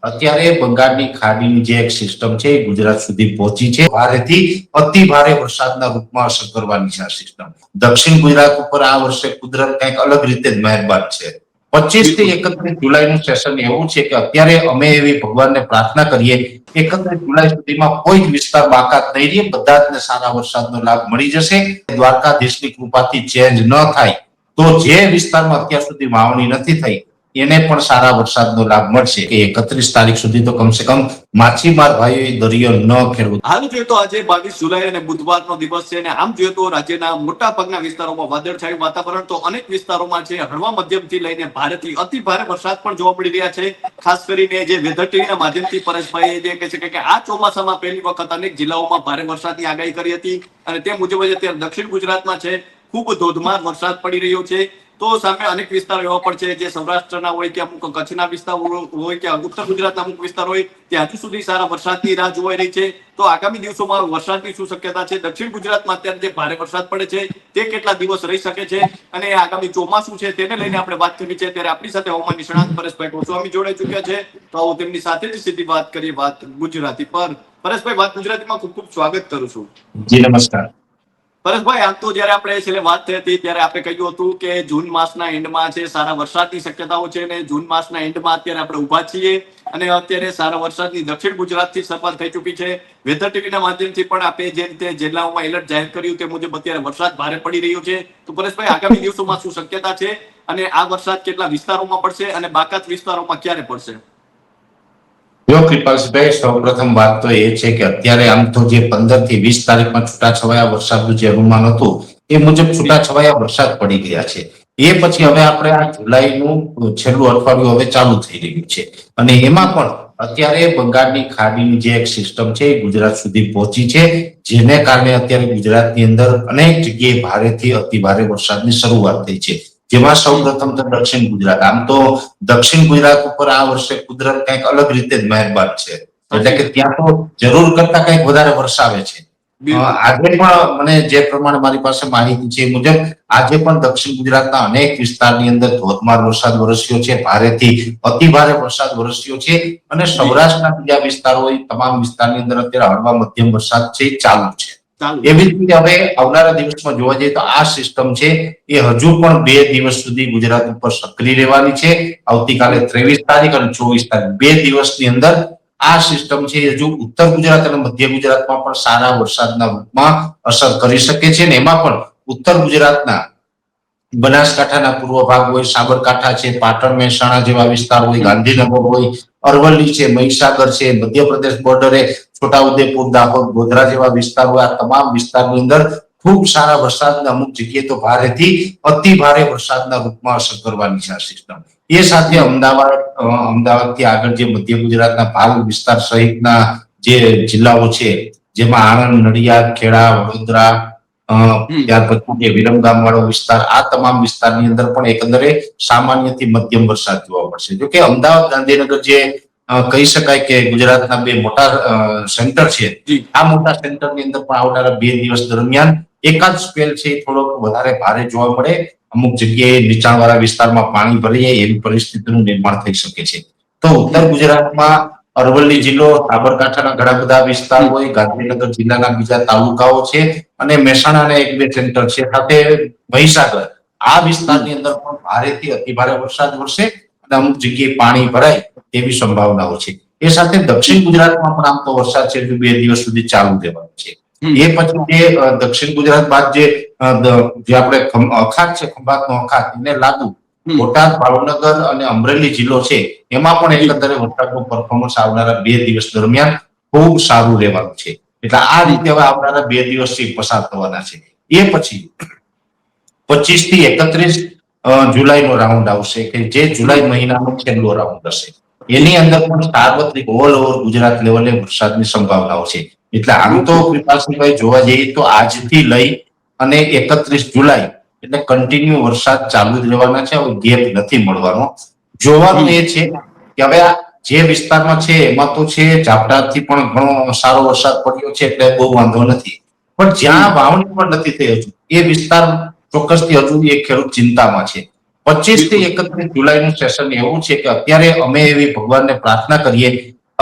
અત્યારે બંગાળની ખાડીની જે એક સિસ્ટમ છે એ ગુજરાત સુધી પહોંચી છે. ભારેથી અતિ ભારે વરસાદના રૂપમાં અસર કરવાની છે આ સિસ્ટમ. દક્ષિણ ગુજરાત ઉપર આ વર્ષે કુદરત કંઈક અલગ રીતે જ મહેરબાન છે. 25 થી 31 જુલાઈનું સેશન એવું છે કે અત્યારે અમે એવી ભગવાનને પ્રાર્થના કરીએ 31 જુલાઈ સુધીમાં કોઈ જ વિસ્તાર બાકાત નહીં રહે, બધા જ સારા વરસાદનો લાભ મળી જશે. દ્વારકાધીશની કૃપાથી ચેન્જ ન થાય તો જે વિસ્તારમાં અત્યાર સુધી વાવણી નથી થઈ એને પણ સારા વરસાદનો લાભ મળશે. કે 31 તારીખ સુધી તો કમસે કમ માછીમાર ભાઈઓએ દરિયો ન ખેડવો. હાલ જોઈએ તો આજે 22 જુલાઈ અને બુધવારનો દિવસ છે અને આમ જોઈએ તો રાજ્યના મોટા ભાગના વિસ્તારોમાં વાદળછાયું વાતાવરણ તો અનેક વિસ્તારોમાં છે હળવા મધ્યમથી લઈને ભારેથી અતિ ભારે વરસાદ પણ જોવા મળી રહ્યા છે. ખાસ કરીને જે વેધર ટીવીના માધ્યમથી પરેશભાઈ જે કહે છે કે આ ચોમાસામાં પહેલી વખત અનેક જિલ્લાઓમાં ભારે વરસાદની આગાહી કરી હતી અને તે મુજબ જ અત્યારે દક્ષિણ ગુજરાતમાં છે ખૂબ ધોધમાર વરસાદ પડી રહ્યો છે. તો સામે અનેક વિસ્તારો એવા પણ છે જે સૌરાષ્ટ્રના હોય કે અમુક કચ્છના વિસ્તારો હોય કે ઉત્તર ગુજરાતના અમુક વિસ્તાર હોય ત્યાં હજુ સુધી સારા વરસાદની રાહ જોવાઈ રહી છે. તો આગામી દિવસોમાં વરસાદની શું શક્યતા છે, દક્ષિણ ગુજરાતમાં અત્યારે જે ભારે વરસાદ પડે છે તે કેટલા દિવસ રહી શકે છે અને આગામી ચોમાસું છે તેને લઈને આપણે વાત કરવી છે. ત્યારે આપણી સાથે હવામાન નિષ્ણાત પરેશભાઈ ગોસ્વામી જોડાઈ ચુક્યા છે. તો આવો તેમની સાથે જ સીધી વાત કરીએ, વાત ગુજરાતી પર. પરેશભાઈ, વાત ગુજરાતીમાં ખૂબ ખૂબ સ્વાગત કરું છું. જી નમસ્કાર. પરેશભાઈ, આમ તો જયારે આપણે છેલ્લે વાત થઈ હતી ત્યારે આપણે કહ્યું હતું કે જૂન માસના એન્ડમાં છે સારા વરસાદની શક્યતાઓ છે અને જૂન માસના એન્ડમાં અત્યારે આપણે ઉભા છીએ અને અત્યારે સારા વરસાદની દક્ષિણ ગુજરાતથી શરૂઆત થઈ ચૂકી છે. વેધર ટીવીના માધ્યમથી પણ આપણે જે રીતે જિલ્લાઓમાં એલર્ટ જાહેર કર્યું તે મુજબ અત્યારે વરસાદ ભારે પડી રહ્યો છે. તો પરેશભાઈ, આગામી દિવસોમાં શું શક્યતા છે અને આ વરસાદ કેટલા વિસ્તારોમાં પડશે અને બાકાત વિસ્તારોમાં ક્યારે પડશે? જો કૃપાલભાઈ, સૌપ્રથમ વાત તો એ છે કે અત્યારે આમ તો જે 15 થી 20 તારીખમાં છૂટાછવાયા વરસાદનું જે અનુમાન હતું એ મુજબ છૂટાછવાયા વરસાદ પડી ગયા છે. એ પછી હવે આપણે આ જુલાઈનું છેલ્લું અઠવાડિયું હવે ચાલુ થઈ રહ્યું છે અને એમાં પણ અત્યારે બંગાળની ખાડીની જે એક સિસ્ટમ છે એ ગુજરાત સુધી પહોંચી છે, જેને કારણે અત્યારે ગુજરાતની અંદર અનેક જગ્યાએ ભારેથી અતિ ભારે વરસાદની શરૂઆત થઈ છે. જેમાં સૌપ્રથમ તો દક્ષિણ ગુજરાત. આમ તો દક્ષિણ ગુજરાત ઉપર આ વર્ષે કુદરત કંઈક અલગ રીતે જ મહેરબાન છે, એટલે કે ત્યાં તો જરૂર કરતા કંઈક વધારે વરસાવે છે. આજે પણ મને જે પ્રમાણે મારી પાસે માહિતી છે એ મુજબ આજે પણ દક્ષિણ ગુજરાતના અનેક વિસ્તારની અંદર ધોધમાર વરસાદ વરસ્યો છે, ભારેથી અતિ ભારે વરસાદ વરસ્યો છે અને સૌરાષ્ટ્રના બીજા વિસ્તારો હોય તમામ વિસ્તારની અંદર અત્યારે હળવા મધ્યમ વરસાદ છે ચાલુ છે. એવી જ રીતે હવે આવનારા દિવસમાં જોવા જઈએ તો આ સિસ્ટમ છે એ હજુ પણ 2 દિવસ સુધી ગુજરાત ઉપર સક્રિય રહેવાની છે. આવતીકાલે 23 તારીખ અને 24 તારીખ 2 દિવસની અંદર આ સિસ્ટમ છે હજુ ઉત્તર ગુજરાત અને મધ્ય ગુજરાતમાં પણ સારા વરસાદના રૂપમાં અસર કરી શકે છે અને એમાં પણ ઉત્તર ગુજરાતના બનાસકાંઠાના પૂર્વ ભાગ હોય, સાબરકાંઠા છે, પાટણ મહેસાણા જેવા વિસ્તાર હોય, ગાંધીનગર હોય, અરવલ્લી છે, મહીસાગર છે, મધ્યપ્રદેશ બોર્ડરે છોટાઉદેપુર, દાહોદ, ગોધરા જેવા વિસ્તાર હોય, આ તમામ વિસ્તારની અંદર ખૂબ સારા વરસાદના અમુક જગ્યાએ તો ભારેથી અતિ ભારે વરસાદના રૂપમાં અસર કરવાની છે આ સિસ્ટમ. એ સાથે અમદાવાદથી આગળ જે મધ્ય ગુજરાતના ભાગ વિસ્તાર સહિતના જે જિલ્લાઓ છે જેમાં આણંદ, નડિયાદ, ખેડા, વડોદરા, ત્યાર પછી જે વિરમગામ વાળો વિસ્તાર, આ તમામ વિસ્તારની અંદર પણ એકંદરે સામાન્યથી મધ્યમ વરસાદ જોવા મળશે. જો કે અમદાવાદ, ગાંધીનગર જે કહી શકાય કે ગુજરાતના બે મોટા સેન્ટર છે, આ મોટા સેન્ટરની અંદર પણ આવનારા 2 દિવસ દરમિયાન એકાદ સ્પેલ છે થોડોક વધારે ભારે જોવા મળે. અમુક જગ્યાએ નીચાણવાળા વિસ્તારમાં પાણી ભરી જાય એવી પરિસ્થિતિનું નિર્માણ થઈ શકે છે. તો ઉત્તર ગુજરાતમાં અરવલ્લી જિલ્લો, સાબરકાંઠાના ઘણા બધા વિસ્તાર હોય, ગાંધીનગર જિલ્લાના બીજા તાલુકાઓ છે અને મહેસાણાના 1-2 સેન્ટર છે, સાથે મહીસાગર, આ વિસ્તારની અંદર પણ ભારેથી અતિ ભારે વરસાદ વરસે અને અમુક જગ્યાએ પાણી ભરાય તેવી સંભાવનાઓ છે. એ સાથે દક્ષિણ ગુજરાતમાં પણ આમ તો વરસાદ છે 2 દિવસ સુધી ચાલુ રહેવાનો છે. એ પછી જે દક્ષિણ ગુજરાત બાદ જે આપણે અખાત છે, ખંભાતનો અખાત, એને લાગુ બોટાદ, ભાવનગર અને અમરેલી જિલ્લો છે, એમાં પણ એકંદરે વરસાદનું પરફોર્મન્સ આવનારા 2 દિવસ દરમિયાન ખૂબ સારું રહેવાનું છે. એટલે આ રીતે હવે આવનારા 2 દિવસથી પસાર થવાના છે. એ પછી 25 થી 31 જુલાઈનો રાઉન્ડ આવશે કે જે જુલાઈ મહિનાનો છેલ્લો રાઉન્ડ હશે. એની અંદર પણ સાર્વત્રિક ઓલ ઓવર ગુજરાત લેવલે વરસાદની સંભાવનાઓ છે. એટલે આમ તો કૃપાલસિંહભાઈ જોવા જઈએ તો આજથી લઈ અને 31 જુલાઈ એટલે કન્ટિન્યુ વરસાદ ચાલુ જ રહેવાના છે, ગેપ નથી મળવાનો. જોવાનું એ છે કે હવે આ જે વિસ્તારમાં છે એમાં તો છે ઝાપટાથી પણ ઘણો સારો વરસાદ પડ્યો છે એટલે બહુ વાંધો નથી, પણ જ્યાં વાવણી પણ નથી થઈ હજુ એ વિસ્તાર ચોક્કસથી હજુ એ ખેડૂત ચિંતામાં છે. 25 થી 31 જુલાઈનું સેશન એવું છે કે અત્યારે અમે એવી ભગવાનને પ્રાર્થના કરીએ,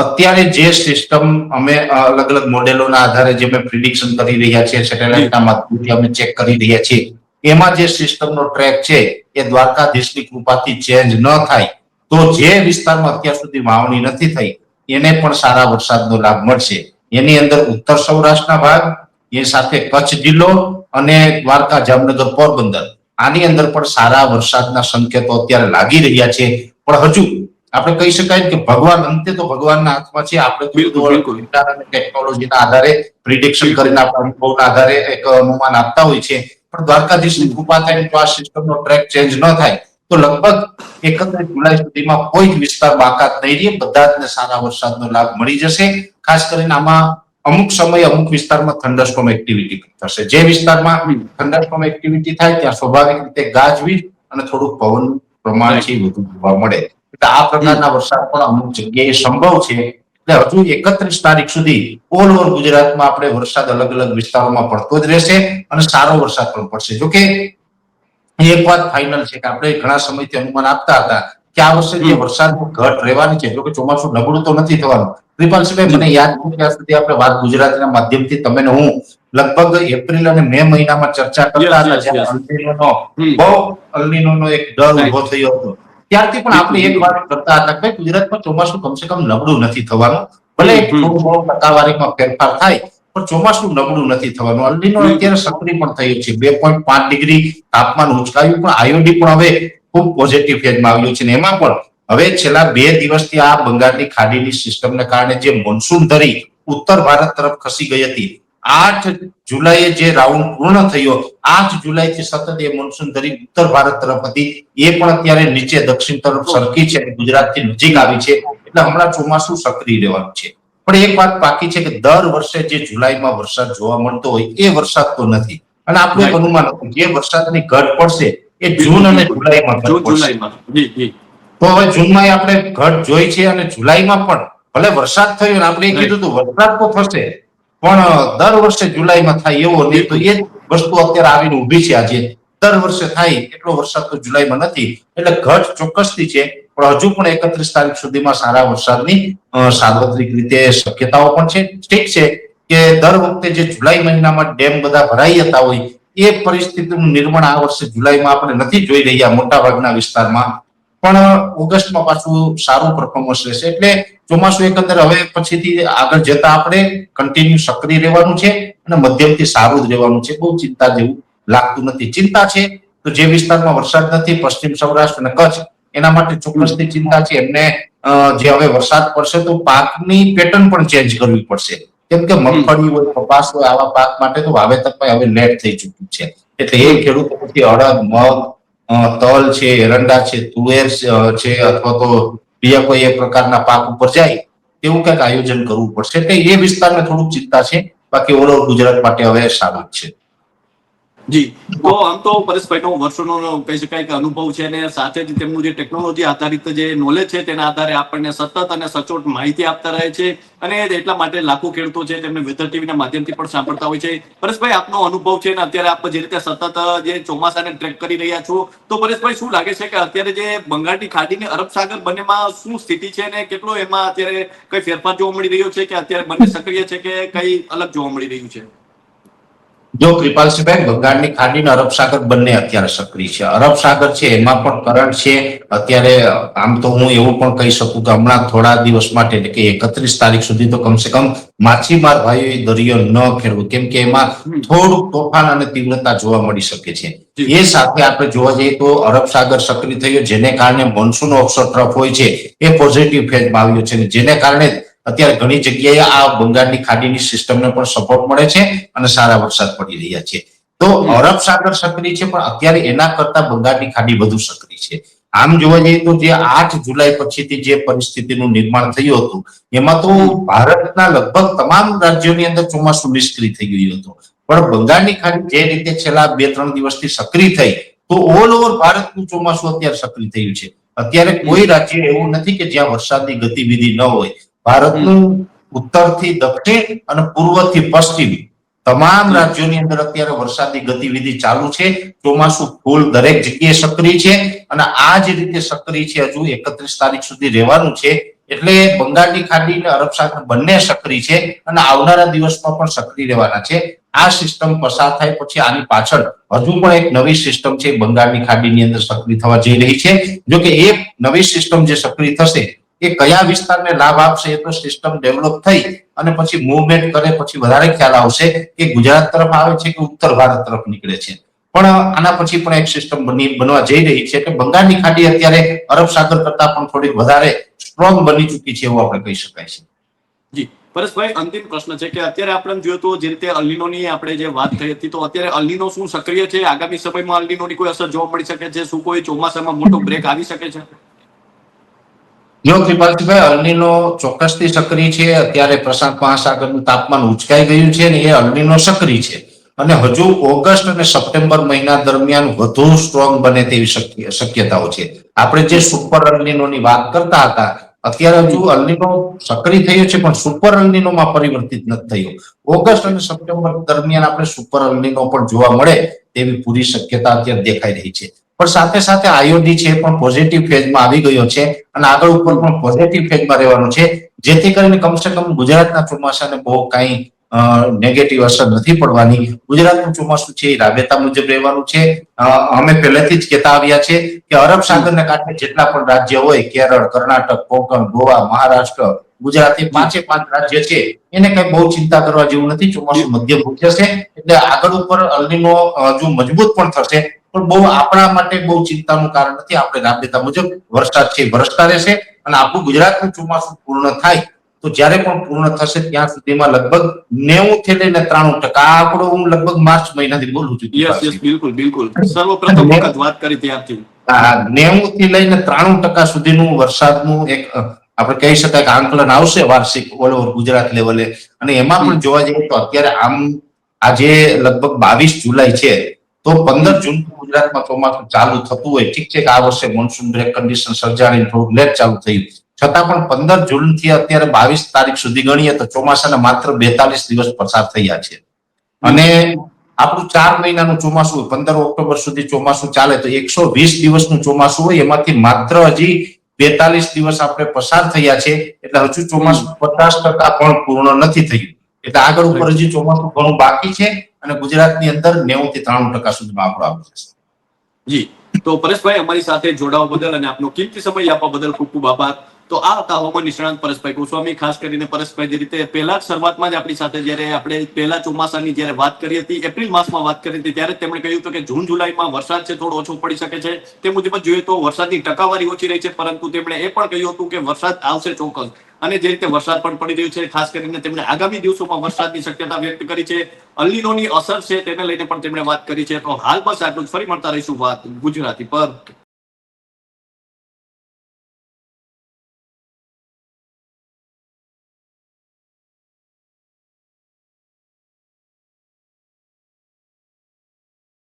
અત્યારે જે સિસ્ટમ અમે અલગ અલગ મોડેલોના આધારે જે અમે પ્રિડિક્શન કરી રહ્યા છીએ, સેટેલાઇટના માધ્યમથી અમે ચેક કરી રહ્યા છીએ, એમાં જે સિસ્ટમનો ટ્રેક છે એ દ્વારકાધીશની કૃપાથી ચેન્જ ન થાય તો જે વિસ્તારમાં અત્યાર સુધી વાવણી નથી થઈ એને પણ સારા વરસાદનો લાભ મળશે. એની અંદર ઉત્તર સૌરાષ્ટ્રના ભાગ, એ સાથે કચ્છ જિલ્લો અને દ્વારકા, જામનગર, પોરબંદર, આની અંદર પણ સારા વરસાદના સંકેતો અત્યારે લાગી રહ્યા છે. પણ હજુ આપણે કહી શકાય કે ભગવાન, અંતે તો ભગવાનના હાથમાં છે. આપણે ટેકનોલોજીના આધારે પ્રિડિક્શન કરીને આપણા અનુભવના આધારે એક અનુમાન આપતા હોય છે. પણ દ્વારકાધીશની કૃપા થાય તો આ સિસ્ટમનો ટ્રેક ચેન્જ ન થાય તો લગભગ 31 જુલાઈ સુધીમાં કોઈ જ વિસ્તાર બાકાત નહીં રહે, બધા જ સારા વરસાદનો લાભ મળી જશે. ખાસ કરીને આમાં અમુક સમય અમુક વિસ્તારમાં થંડરસ્ટોર્મ એક્ટિવિટી થશે. જે વિસ્તારમાં થંડરસ્ટોર્મ એક્ટિવિટી થાય ત્યાં સ્વાભાવિક રીતે ગાજવીજ અને થોડુંક પવનનું પ્રમાણ છે વધુ જોવા મળે. એટલે આ પ્રકારના વરસાદ પણ અમુક જગ્યાએ સંભવ છે. એટલે હજુ 31 તારીખ સુધી ઓલ ઓવર ગુજરાતમાં આપણે વરસાદ અલગ અલગ વિસ્તારોમાં પડતો જ રહેશે અને સારો વરસાદ પણ પડશે. જોકે એક વાત ફાઇનલ છે કે આપણે ઘણા સમયથી અનુમાન આપતા હતા કે આ વર્ષે જે વરસાદની ઘટ રહેવાની છે, જોકે ચોમાસું નબળું તો નથી થવાનું. કૃપાલસિંહભાઈ, મને યાદ છે ત્યાં સુધી આપણે વાત ગુજરાતીના માધ્યમથી તમે ને હું લગભગ એપ્રિલ અને મે મહિનામાં ચર્ચા કરતા હતા, જ્યારે અલ્નીનોનો એક ડર ઉભો થયો હતો. ત્યારથી પણ આપણે એક વાત કરતા હતા કે ગુજરાતમાં ચોમાસું કમસે કમ નબળું નથી થવાનું. ભલે થોડું બહુ ટકાવારીમાં ફેરફાર થાય પણ ચોમાસું નબળું નથી થવાનું. અલ્નીનો અત્યારે સક્રિય પણ થયો છે, 2.5 ડિગ્રી તાપમાન ઉંચકાયું, પણ આયોડી પણ હવે ખૂબ પોઝિટિવ ફેઝમાં આવ્યું છે. એમાં પણ હવે છેલ્લા 2 દિવસથી આ બંગાળની ખાડીની સિસ્ટમને કારણે જે મોન્સૂન ધરી ઉત્તર ભારત તરફ ખસી ગઈ હતી, 8 જુલાઈએ જે રાઉન્ડ પૂર્ણ થયો, 8 જુલાઈથી સતત એ મોન્સૂન ધરી ઉત્તર ભારત તરફ હતી, એ પણ અત્યારે નીચે દક્ષિણ તરફ સરકી છે, ગુજરાતથી નજીક આવી છે. એટલે હમણાં ચોમાસું સક્રિય રહેવાનું છે. પણ એક વાત બાકી છે કે દર વર્ષે જે જુલાઈમાં વરસાદ જોવા મળતો હોય એ વરસાદ તો નથી. અને આપણું એક અનુમાન હતું જે વરસાદની ઘટ પડશે એ જૂન અને જુલાઈમાં ઘટ પડશે. તો હવે જૂનમાં આપણે ઘટ જોઈ છે અને જુલાઈમાં પણ ભલે વરસાદ થયો ને આપણે કીધું હતું વરસાદ તો થશે, પણ દર વર્ષે જુલાઈમાં થાય એવો નહીં. તો એ જ વસ્તુ અત્યારે આવીને ઊભી છે. આજે દર વર્ષે થાય એટલો વરસાદ તો જુલાઈમાં નથી. એટલે ઘટ ચોક્કસથી છે, પણ હજુ પણ 31 તારીખ સુધીમાં સારા વરસાદની સાર્વત્રિક રીતે શક્યતાઓ પણ છે. ઠીક છે કે દર વખતે જે જુલાઈ મહિનામાં ડેમ બધા ભરાઈ જતા હોય એ પરિસ્થિતિનું નિર્માણ આ વર્ષે જુલાઈમાં આપણે નથી જોઈ રહ્યા મોટા ભાગના વિસ્તારમાં. પણ ઓગસ્ટમાં પાછું સારું પરફોર્મન્સ રહેશે. એટલે ચોમાસું એકંદર હવે પછીથી આગળ જતા આપણે કન્ટિન્યુ સક્રિય રહેવાનું છે અને મધ્યમથી સારું જ રહેવાનું છે. બહુ ચિંતા જેવું લાગતું નથી. ચિંતા છે તો જે વિસ્તારમાં વરસાદ નથી, પશ્ચિમ સૌરાષ્ટ્ર અને કચ્છ, એના માટે ચોક્કસથી ચિંતા છે. એમને જે હવે વરસાદ પડશે તો પાકની પેટર્ન પણ ચેન્જ કરવી પડશે. કેમ કે મગફળી હોય, કપાસ હોય, આવા પાક માટે તો વાવેતર હવે લેટ થઈ ચૂક્યું છે. એટલે એ ખેડૂતો પછી અડદ, મગ, તલ છે, એરંડા છે, તુવેર છે, અથવા તો બીજા કોઈ એ પ્રકારના પાક ઉપર જાય તેવું કંઈક આયોજન કરવું પડશે. એટલે એ વિસ્તારને થોડુંક ચિંતા છે. બાકી ઓલ ઓવર ગુજરાત માટે હવે સારું જ છે. જી, તો આમ તો પરેશભાઈનો વર્ષોનો કહી શકાય કે અનુભવ છે અને સાથે જ તેમનું જે ટેકનોલોજી આધારિત જે નોલેજ છે તેના આધારે આપણને સતત અને સચોટ માહિતી આપતા રહે છે. અને એટલા માટે લાખો ખેડૂતો છે તેમને વેધર ટીવીના માધ્યમથી પણ સાંભળતા હોય છે. પરેશભાઈ, આપનો અનુભવ છે અને અત્યારે આપ જે રીતે સતત જે ચોમાસાને ટ્રેક કરી રહ્યા છો, તો પરેશભાઈ શું લાગે છે કે અત્યારે જે બંગાળની ખાડીની અરબ સાગર બંનેમાં શું સ્થિતિ છે અને કેટલો એમાં અત્યારે કઈ ફેરફાર જોવા મળી રહ્યો છે કે અત્યારે બંને સક્રિય છે કે કઈ અલગ જોવા મળી રહ્યું છે? જો કૃપાલસિંહભાઈ, બંગાળની ખાડી અને અરબ સાગર બંને અત્યારે સક્રિય છે. અરબ સાગર છે એમાં પણ કરંટ છે અત્યારે. આમ તો હું એવું પણ કહી શકું કે હમણાં થોડા દિવસ માટે એટલે કે 31 તારીખ સુધી તો કમસે કમ માછીમાર ભાઈઓએ દરિયો ન ખેડવો, કેમ કે એમાં થોડુંક તોફાન અને તીવ્રતા જોવા મળી શકે છે. એ સાથે આપણે જોવા જઈએ તો અરબ સાગર સક્રિય થયો, જેને કારણે મોન્સૂન ઓફશોર ટ્રફ હોય છે એ પોઝિટિવ ફેઝમાં આવ્યો છે, જેને કારણે અત્યારે ઘણી જગ્યાએ આ બંગાળની ખાડીની સિસ્ટમને પણ સપોર્ટ મળે છે અને સારા વરસાદ પડી રહ્યા છે. તો અરબ સાગર સક્રિય છે, પણ અત્યારે એના કરતા બંગાળની ખાડી વધુ સક્રિય છે. આમ જોવા જઈએ તો જે 8 જુલાઈ પછીથી જે પરિસ્થિતિનું નિર્માણ થયું હતું એમાં તો ભારતના લગભગ તમામ રાજ્યોની અંદર ચોમાસું નિષ્ક્રિય થઈ ગયું હતું. પણ બંગાળની ખાડી જે રીતે છેલ્લા 2-3 દિવસથી સક્રિય થઈ, તો ઓલ ઓવર ભારતનું ચોમાસું અત્યારે સક્રિય થયું છે. અત્યારે કોઈ રાજ્ય એવું નથી કે જ્યાં વરસાદની ગતિવિધિ ન હોય. ભારતનું ઉત્તરથી દક્ષિણ અને પૂર્વથી પશ્ચિમ તમામ રાજ્યોની અંદર અત્યારે વરસાદી ગતિવિધિ ચાલુ છે. ચોમાસું ફૂલ દરેક જગ્યાએ સક્રિય છે અને આ જ રીતે સક્રિય છે હજુ 31 તારીખ સુધી રહેવાનું છે. એટલે બંગાળની ખાડી અને અરબ સાગર બંને સક્રિય છે અને આવનારા દિવસમાં પણ સક્રિય રહેવાના છે. આ સિસ્ટમ પસાર થાય પછી આની પાછળ હજુ પણ એક નવી સિસ્ટમ છે બંગાળની ખાડીની અંદર સક્રિય થવા જઈ રહી છે. જો કે એ નવી સિસ્ટમ જે સક્રિય થશે એ કયા વિસ્તારને લાભ આપશે એ તો સિસ્ટમ ડેવલપ થઈ અને પછી મૂવમેન્ટ કરે પછી વધારે ખ્યાલ આવશે કે ગુજરાત તરફ આવે છે કે ઉત્તર ભારત તરફ નીકળે છે. પણ આના પછી પણ એક સિસ્ટમ બનવા જઈ રહી છે કે બંગાળની ખાડી અત્યારે અરબ સાગર કરતા પણ થોડી વધારે સ્ટ્રોંગ બની ચૂકી છે એવું આપણે કહી શકાય છે. જી પરેશભાઈ, અંતિમ પ્રશ્ન છે કે અત્યારે આપણે જોયું તો જે રીતે અલ્નીનોની આપણે જે વાત થઈ હતી, તો અત્યારે અલ્નીનો શું સક્રિય છે? આગામી સમયમાં અલ્નીનોની કોઈ અસર જોવા મળી શકે છે? શું કોઈ ચોમાસામાં મોટો બ્રેક આવી શકે છે? જો કૃપાલજીભાઈ, અલ્નીનો ચોક્કસથી સક્રિય છે. અત્યારે પ્રશાંત મહાસાગરનું તાપમાન ઉંચકાઈ ગયું છે ને એ અલ્નીનો સક્રિય છે અને હજુ ઓગસ્ટ અને સપ્ટેમ્બર મહિના દરમિયાન વધુ સ્ટ્રોંગ બને તેવી શક્યતાઓ છે. આપણે જે સુપર અલ્નીનોની વાત કરતા હતા, અત્યારે હજુ અલ્નીનો સક્રિય થયો છે પણ સુપર અલ્નીનોમાં પરિવર્તિત નથી થયો. ઓગસ્ટ અને સપ્ટેમ્બર દરમિયાન આપણે સુપર અલ્નીનો પણ જોવા મળે તેવી પૂરી શક્યતા અત્યારે દેખાઈ રહી છે. પણ સાથે સાથે આઈઓડી છે પણ પોઝિટિવ ફેઝમાં આવી ગયો છે અને આગળ ઉપર પણ પોઝિટિવ ફેઝમાં રહેવાનું છે, જેથી કરીને કમસે કમ ગુજરાતના ચોમાસાને બહુ કાંઈ નેગેટિવ અસર નથી પડવાની. ગુજરાતનું ચોમાસું છે એ રાબેતા મુજબ રહેવાનું છે. અમે પહેલેથી જ કહેતા આવ્યા છે કે અરબ સાગરને કાંઠે જેટલા પણ રાજ્ય હોય, કેરળ, કર્ણાટક, કોંકણ, ગોવા, મહારાષ્ટ્ર, ગુજરાત, એ પાંચે પાંચ રાજ્ય છે એને કઈ બહુ ચિંતા કરવા જેવું નથી. ચોમાસું મધ્યમ જશે એટલે આગળ ઉપર અલ્નીનો હજુ મજબૂત પણ થશે પણ બહુ આપણા માટે બહુ ચિંતાનું કારણ નથી. આપણે રાબેતા મુજબ વરસાદ છે વરસતા રહેશે અને આપણું ગુજરાતનું ચોમાસું પૂર્ણ થાય તો જ્યારે પણ પૂર્ણ થશે ત્યાં સુધીમાં લગભગ 90 થી લઈને 93% આ આંકડો હું લગભગ માર્ચ મહિનાથી બોલું છું. યસ, બિલકુલ બિલકુલ. સર્વપ્રથમ વખત વાત કરી ત્યારથી 90 થી લઈને 93% સુધીનું વરસાદનું એક આપણે કહી શકાય કે આંકલન આવશે વાર્ષિક ઓલ ઓવર ગુજરાત લેવલે. અને એમાં પણ જોવા જઈએ તો અત્યારે આમ આજે લગભગ 22 જુલાઈ છે તો 15 જૂન ગુજરાતમાં ચોમાસું ચાલુ થતું હોય. ઠીક છે કે આ વર્ષે મોન્સૂન બ્રેક કન્ડિશન સર્જાણી થોડું લેટ ચાલુ થયું, છતાં પણ 15 જૂન થી અત્યારે 22 તારીખ સુધી ગણીએ તો ચોમાસાના માત્ર 42 દિવસ પસાર થયા છે. અને આપણું 4 મહિનાનું ચોમાસું 15 ઓક્ટોબર સુધી ચોમાસું ચાલે તો 120 દિવસનું ચોમાસું હોય, એમાંથી માત્ર હજી 42 દિવસ આપણે પસાર થયા છે. એટલે હજુ ચોમાસું 50% પણ પૂર્ણ નથી થયું. એટલે આગળ ઉપર હજી ચોમાસું ઘણું બાકી છે અને ગુજરાતની અંદર 90 થી 93% સુધીમાં આપણો આવી જશે. જી, તો પરેશભાઈ, અમારી સાથે જોડાવા બદલ અને આપનો કિંમતી સમય આપવા બદલ ખૂબ ખૂબ આભાર. તો આ હતા હવામાન નિષ્ણાંત પરેશભાઈ ગોસ્વામી. ખાસ કરીને પરેશભાઈ જે રીતે પહેલા શરૂઆતમાં જ આપણી સાથે જ્યારે આપણે પહેલા ચોમાસાની જ્યારે વાત કરી હતી, એપ્રિલ માસમાં વાત કરી હતી, ત્યારે તેમણે કહ્યું હતું કે જૂન જુલાઈમાં વરસાદ છે થોડો ઓછો પડી શકે છે. તે મુજબ જોઈએ તો વરસાદની ટકાવારી ઓછી રહી છે, પરંતુ તેમણે એ પણ કહ્યું હતું કે વરસાદ આવશે ચોક્કસ. અને જે રીતે વરસાદ પણ પડી રહ્યો છે, ખાસ કરીને તેમણે આગામી દિવસોમાં વરસાદની શક્યતા વ્યક્ત કરી છે. અલ્નીનોની અસર છે તેને લઈને પણ તેમણે વાત કરી છે. તો હાલ બસ આટલું જ. ફરી મળતા રહીશું વાત ગુજરાતી પર.